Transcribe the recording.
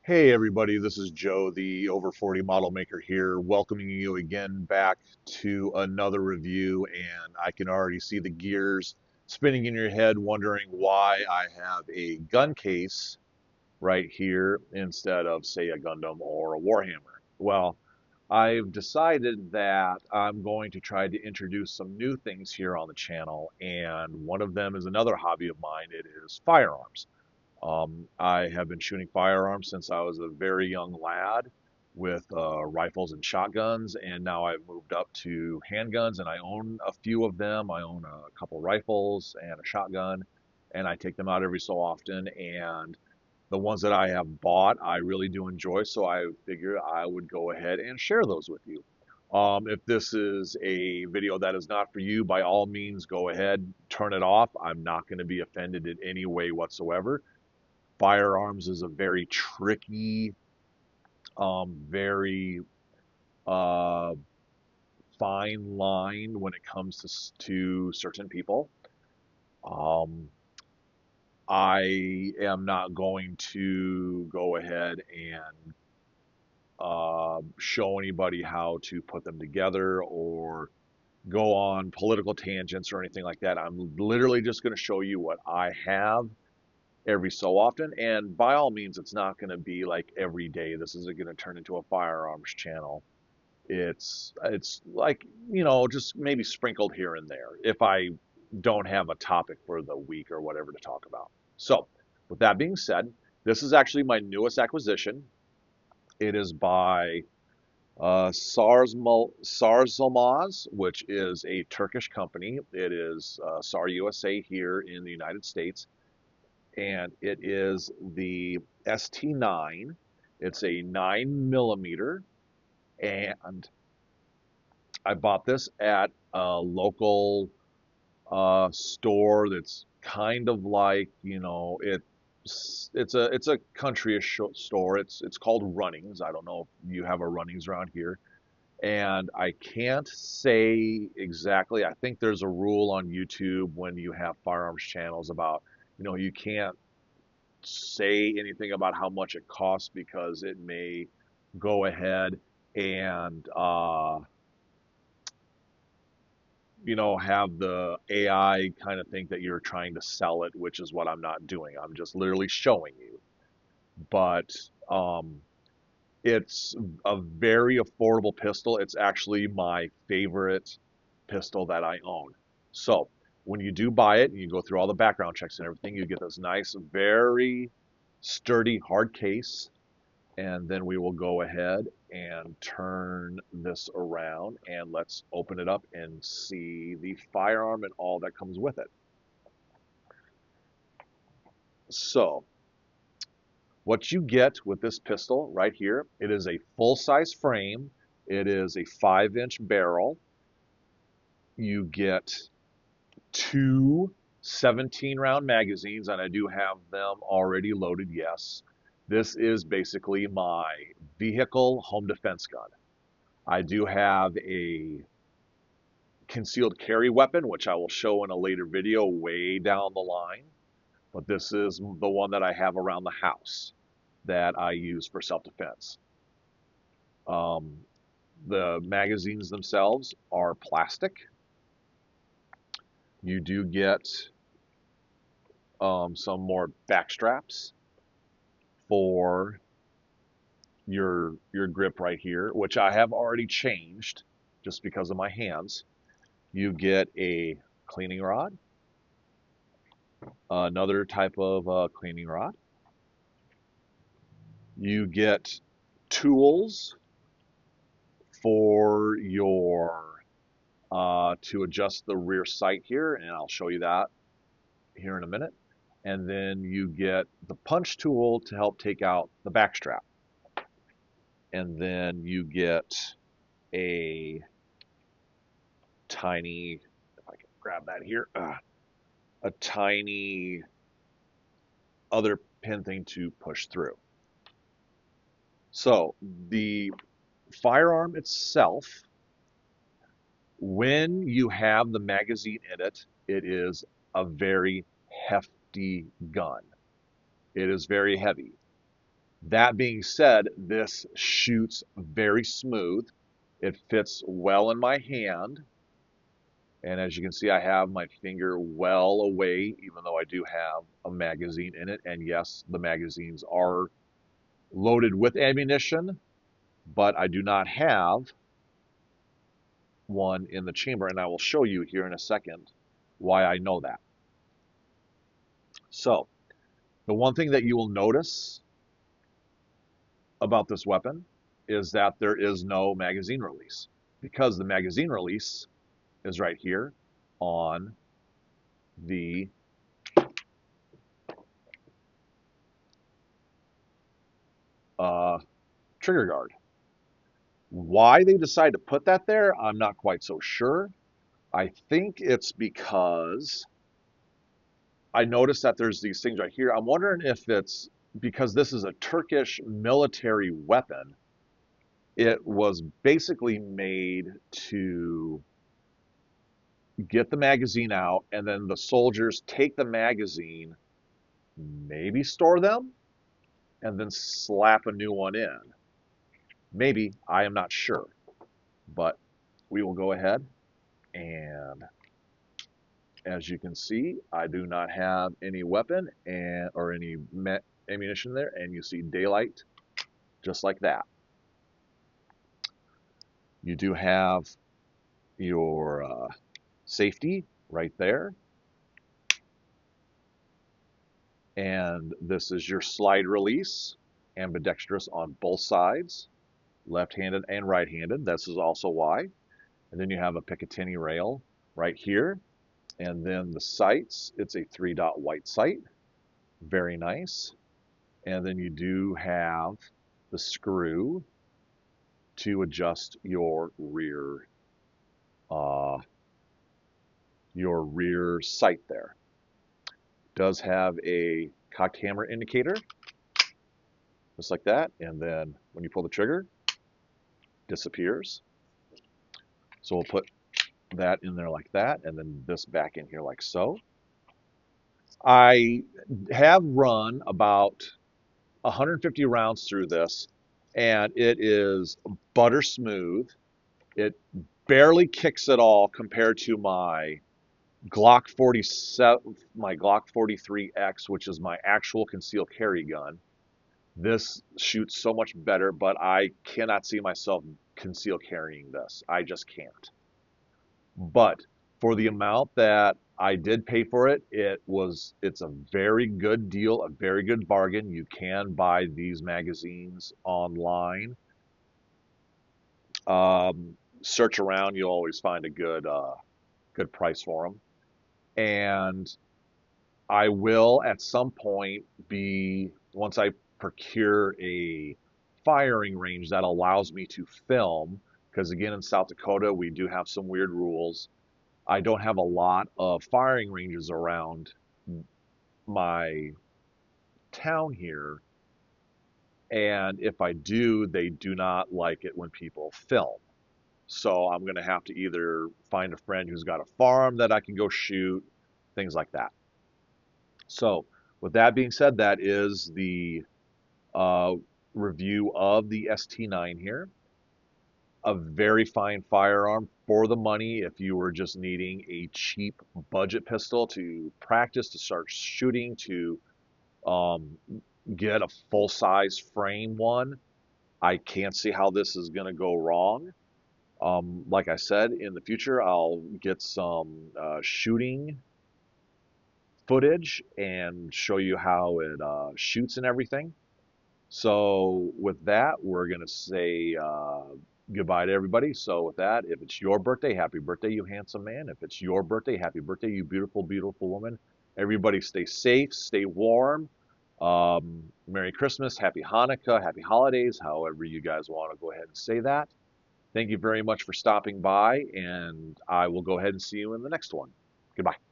Hey everybody, this is Joe, the over 40 model maker here, welcoming you again back to another review. And I can already see the gears spinning in your head, wondering why I have a gun case right here instead of, say, a Gundam or a Warhammer. Well, I've decided that I'm going to try to introduce some new things here on the channel, and one of them is another hobby of mine. It is firearms. I have been shooting firearms since I was a very young lad with rifles and shotguns, and now I've moved up to handguns, and I own a few of them. I own a couple rifles and a shotgun, and I take them out every so often. And the ones that I have bought, I really do enjoy, so I figure I would go ahead and share those with you. If this is a video that is not for you, by all means, go ahead, turn it off. I'm not going to be offended in any way whatsoever. Firearms is a very tricky, very uh, fine line when it comes to certain people. Um, I am not going to go ahead and show anybody how to put them together or go on political tangents or anything like that. I'm literally just going to show you what I have every so often. And by all means, it's not going to be like every day. This isn't going to turn into a firearms channel. It's like, just maybe sprinkled here and there if I don't have a topic for the week or whatever to talk about. So, with that being said, this is actually my newest acquisition. It is by Sar, which is a Turkish company. It is Sar USA here in the United States, and it is the ST9. It's a 9 millimeter, and I bought this at a local store that's kind of like, it's a country-ish store. It's called Runnings. I don't know if you have a Runnings around here. And I can't say exactly. I think there's a rule on YouTube when you have firearms channels about, you can't say anything about how much it costs because it may go ahead and have the AI kind of think that you're trying to sell it, which is what I'm not doing. I'm just literally showing you. But it's a very affordable pistol. It's actually my favorite pistol that I own. So when you do buy it and you go through all the background checks and everything, you get this nice, very sturdy, hard case. And then we will go ahead and turn this around and let's open it up and see the firearm and all that comes with it. So what you get with this pistol right here, it is a full-size frame. It is a 5-inch barrel. You get two 17-round magazines, and I do have them already loaded, yes. This is basically my vehicle home defense gun. I do have a concealed carry weapon, which I will show in a later video way down the line. But this is the one that I have around the house that I use for self-defense. Um, the magazines themselves are plastic. You do get some more back straps for your grip right here, which I have already changed just because of my hands. You get a cleaning rod, another type of cleaning rod. You get tools for your to adjust the rear sight here, and I'll show you that here in a minute. And then you get the punch tool to help take out the back strap. And then you get a tiny, if I can grab that here, a tiny other pin thing to push through. So the firearm itself, when you have the magazine in it, it is a very hefty gun. It is very heavy. That being said, this shoots very smooth. It fits well in my hand. And as you can see, I have my finger well away, even though I do have a magazine in it. And yes, the magazines are loaded with ammunition, but I do not have one in the chamber. And I will show you here in a second why I know that. So, the one thing that you will notice about this weapon is that there is no magazine release, because the magazine release is right here on the uh, trigger guard. Why they decide to put that there, I'm not quite so sure. I think it's because I noticed that there's these things right here. I'm wondering if it's because this is a Turkish military weapon. It was basically made to get the magazine out, and then the soldiers take the magazine, maybe store them, and then slap a new one in. Maybe, I am not sure. But we will go ahead, and as you can see, I do not have any weapon or any ammunition there, and you see daylight just like that. You do have your safety right there, and this is your slide release, ambidextrous on both sides, left-handed and right-handed. This is also why. And then you have a Picatinny rail right here, and then the sights, it's a 3-dot white sight, very nice. And then you do have the screw to adjust uh, your rear sight there. Does have a cocked hammer indicator, just like that. And then when you pull the trigger, disappears. So we'll put that in there like that, and then this back in here like so. I have run about 150 rounds through this, and it is butter smooth. It barely kicks at all compared to my Glock 47, my Glock 43X, which is my actual concealed carry gun. This shoots so much better, but I cannot see myself conceal carrying this. I just can't. But for the amount that I did pay for it, it's a very good deal, a very good bargain. You can buy these magazines online. Search around, you'll always find a good price for them. And I will at some point once I procure a firing range that allows me to film, because again, in South Dakota, we do have some weird rules. I don't have a lot of firing ranges around my town here. And if I do, they do not like it when people film. So I'm going to have to either find a friend who's got a farm that I can go shoot, things like that. So with that being said, that is the uh, review of the ST9 here. A very fine firearm for the money if you were just needing a cheap budget pistol to practice, to start shooting, to um, get a full-size frame one. I can't see how this is going to go wrong. Like I said, in the future, I'll get some shooting footage and show you how it shoots and everything. So with that, we're going to say goodbye to everybody. So with that, if it's your birthday, happy birthday, you handsome man. If it's your birthday, happy birthday, you beautiful, beautiful woman. Everybody stay safe, stay warm. Merry Christmas, Happy Hanukkah, Happy Holidays, however you guys want to go ahead and say that. Thank you very much for stopping by, and I will go ahead and see you in the next one. Goodbye.